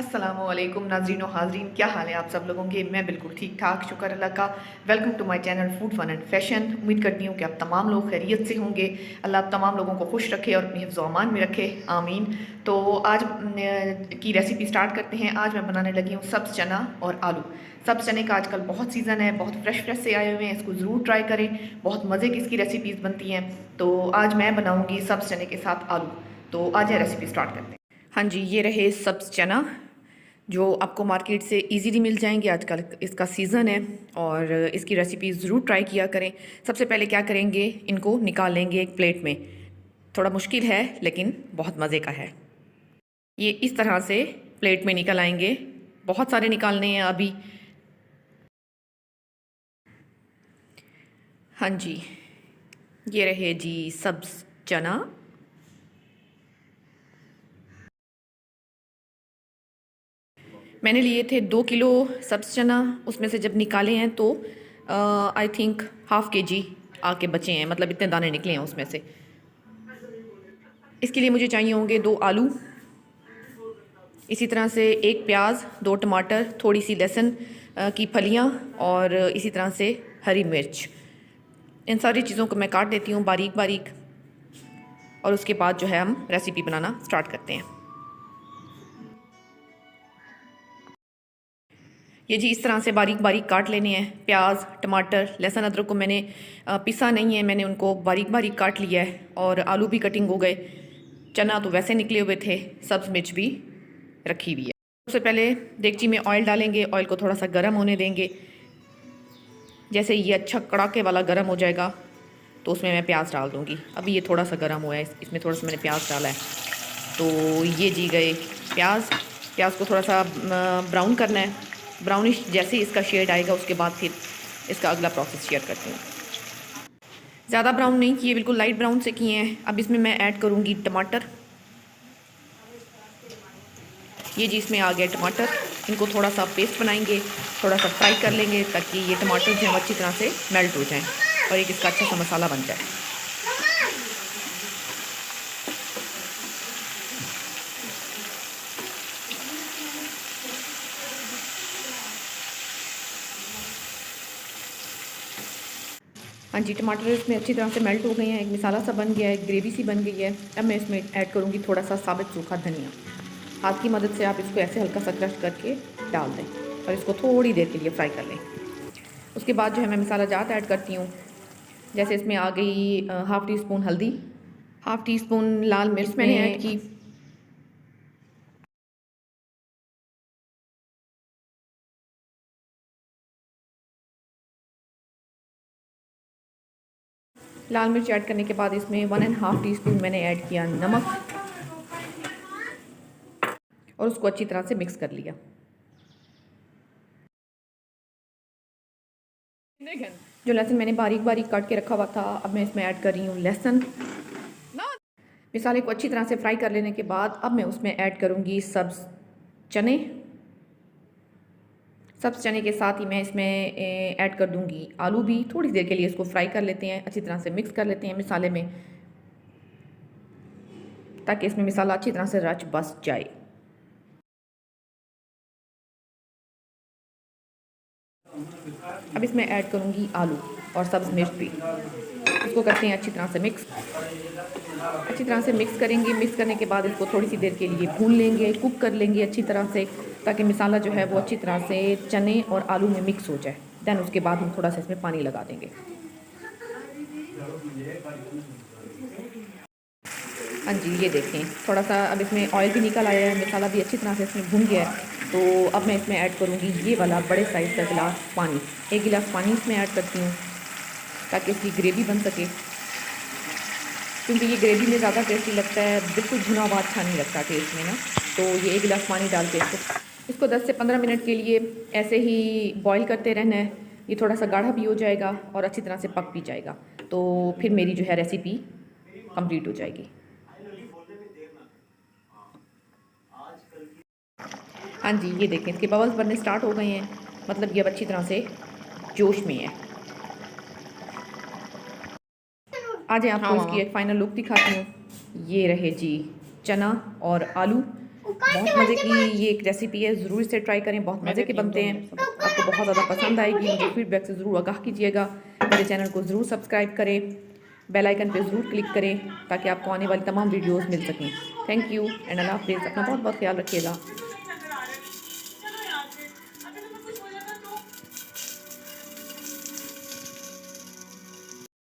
अस्सलामुअलैकुम नाज़रीन व हाज़रीन, क्या हाल है आप सब लोगों के। मैं बिल्कुल ठीक ठाक, शुक्र अल्लाह का। Welcome to my channel food fun and fashion. उम्मीद करती हूँ कि आप तमाम लोग खैरियत से होंगे। अल्लाह आप तमाम लोगों को खुश रखे और अपनी हिफ्ज़ व अमान में रखे, आमीन। तो आज की रेसिपी स्टार्ट करते हैं। आज मैं बनाने लगी हूँ सब्ज़ चना और आलू। सब्ज़ चने का आजकल बहुत सीज़न है, बहुत फ्रेश फ्रेश से आए हुए हैं। इसको ज़रूर ट्राई करें, बहुत मज़े की इसकी रेसिपीज़ बनती हैं। तो आज मैं बनाऊँगी सब्ज़ चने के साथ आलू। तो आज ये रेसिपी स्टार्ट करते हैं। हाँ जी, ये रहे सब्ज़ चना जो आपको मार्केट से इजीली मिल जाएंगे। आजकल इसका सीज़न है और इसकी रेसिपी ज़रूर ट्राई किया करें। सबसे पहले क्या करेंगे, इनको निकाल लेंगे एक प्लेट में। थोड़ा मुश्किल है लेकिन बहुत मज़े का है। ये इस तरह से प्लेट में निकल आएंगे। बहुत सारे निकालने हैं अभी। हाँ जी, ये रहे जी सब्ज़ चना। मैंने लिए थे 2 किलो सब्ज़ चना। उसमें से जब निकाले हैं तो आई थिंक ½ kg आके बचे हैं, मतलब इतने दाने निकले हैं उसमें से। इसके लिए मुझे चाहिए होंगे 2 आलू, इसी तरह से 1 प्याज, 2 टमाटर, थोड़ी सी लहसुन की फलियाँ और इसी तरह से हरी मिर्च। इन सारी चीज़ों को मैं काट देती हूँ बारीक बारीक और उसके बाद जो है हम रेसिपी बनाना स्टार्ट करते हैं। ये जी इस तरह से बारीक बारीक काट लेने हैं। प्याज, टमाटर, लहसुन, अदरक को मैंने पिसा नहीं है, मैंने उनको बारीक बारीक काट लिया है। और आलू भी कटिंग हो गए। चना तो वैसे निकले हुए थे, सब्ज़ मिर्च भी रखी हुई है। सबसे पहले देगची में ऑयल डालेंगे। ऑयल को थोड़ा सा गर्म होने देंगे। जैसे ये अच्छा कड़ाके वाला गर्म हो जाएगा तो उसमें मैं प्याज डाल दूँगी। अभी ये थोड़ा सा गर्म हुआ है, इसमें थोड़ा सा मैंने प्याज डाला है। तो ये जी गए प्याज। प्याज को थोड़ा सा ब्राउन करना है। ब्राउनिश जैसे ही इसका शेड आएगा उसके बाद फिर इसका अगला प्रोसेस शेयर करती हूँ। ज़्यादा ब्राउन नहीं किए, बिल्कुल लाइट ब्राउन से किए हैं। अब इसमें मैं ऐड करूँगी टमाटर। ये जी इसमें आ गया टमाटर। इनको थोड़ा सा पेस्ट बनाएंगे, थोड़ा सा फ्राई कर लेंगे ताकि ये टमाटर जो है अच्छी तरह से मेल्ट हो जाएं और एक इसका अच्छा सा मसाला बन जाए। हाँ जी, टमाटर इसमें अच्छी तरह से मेल्ट हो गए हैं। एक मसाला सा बन गया है, ग्रेवी सी बन गई है। अब मैं इसमें ऐड करूँगी थोड़ा सा साबित सूखा धनिया। हाथ की मदद से आप इसको ऐसे हल्का सा क्रश करके डाल दें और इसको थोड़ी देर के लिए फ्राई कर लें। उसके बाद जो है मैं मसाला जात ऐड करती हूँ। जैसे इसमें आ गई ½ टी-स्पून हल्दी, ½ टी-स्पून लाल मिर्च मैंने ऐड की। लाल मिर्च ऐड करने के बाद इसमें 1½ टी-स्पून मैंने ऐड किया नमक और उसको अच्छी तरह से मिक्स कर लिया। जो लहसुन मैंने बारीक बारीक काट के रखा हुआ था, अब मैं इसमें ऐड कर रही हूँ लहसुन। मसाले को अच्छी तरह से फ्राई कर लेने के बाद अब मैं उसमें ऐड करूँगी सब्ज़ चने। सब्ज़ चने के साथ ही मैं इसमें ऐड कर दूँगी आलू भी। थोड़ी देर के लिए इसको फ्राई कर लेते हैं, अच्छी तरह से मिक्स कर लेते हैं मसाले में ताकि इसमें मसाला अच्छी तरह से रच बस जाए। अब इसमें ऐड करूँगी आलू और सब्ज़ मिर्च भी। इसको करते हैं अच्छी तरह से मिक्स। अच्छी तरह से मिक्स करेंगे। मिक्स करने के बाद इसको थोड़ी सी देर के लिए भून लेंगे, कुक कर लेंगे अच्छी तरह से ताकि मसाला जो है वो अच्छी तरह से चने और आलू में मिक्स हो जाए। देन उसके बाद हम थोड़ा सा इसमें पानी लगा देंगे। हाँ जी, ये देखें थोड़ा सा अब इसमें ऑयल भी निकल आया है, मसाला भी अच्छी तरह से इसमें भून गया है। तो अब मैं इसमें ऐड करूँगी ये वाला बड़े साइज़ का गिलास पानी। 1 गिलास पानी इसमें ऐड करती हूँ ताकि इसकी ग्रेवी बन सके, क्योंकि ये ग्रेवी में ज़्यादा टेस्टी लगता है। बिल्कुल भुना हुआ अच्छा नहीं लगता टेस्ट में ना। तो ये 1 गिलास पानी डाल के इसको 10 से 15 मिनट के लिए ऐसे ही बॉईल करते रहना है। ये थोड़ा सा गाढ़ा भी हो जाएगा और अच्छी तरह से पक भी जाएगा। तो फिर मेरी जो है रेसिपी कंप्लीट हो जाएगी। हाँ जी, ये देखें इसके बबल्स बनने स्टार्ट हो गए हैं, मतलब ये अब अच्छी तरह से जोश में है। आज आपको इसकी एक फ़ाइनल लुक दिखाती हूँ। ये रहे जी चना और आलू बहुत मज़े की ये एक रेसिपी है, ज़रूर इसे ट्राई करें, बहुत मज़े के बनते हैं, आपको बहुत ज़्यादा पसंद आएगी। मुझे फीडबैक से ज़रूर आगाह कीजिएगा। मेरे चैनल को ज़रूर सब्सक्राइब करें, बेल आइकन पे ज़रूर क्लिक करें ताकि आपको आने वाली तमाम वीडियोस मिल सकें। थैंक यू एंड अल्लाह हाफ़िज़। अपना बहुत बहुत ख्याल रखिएगा।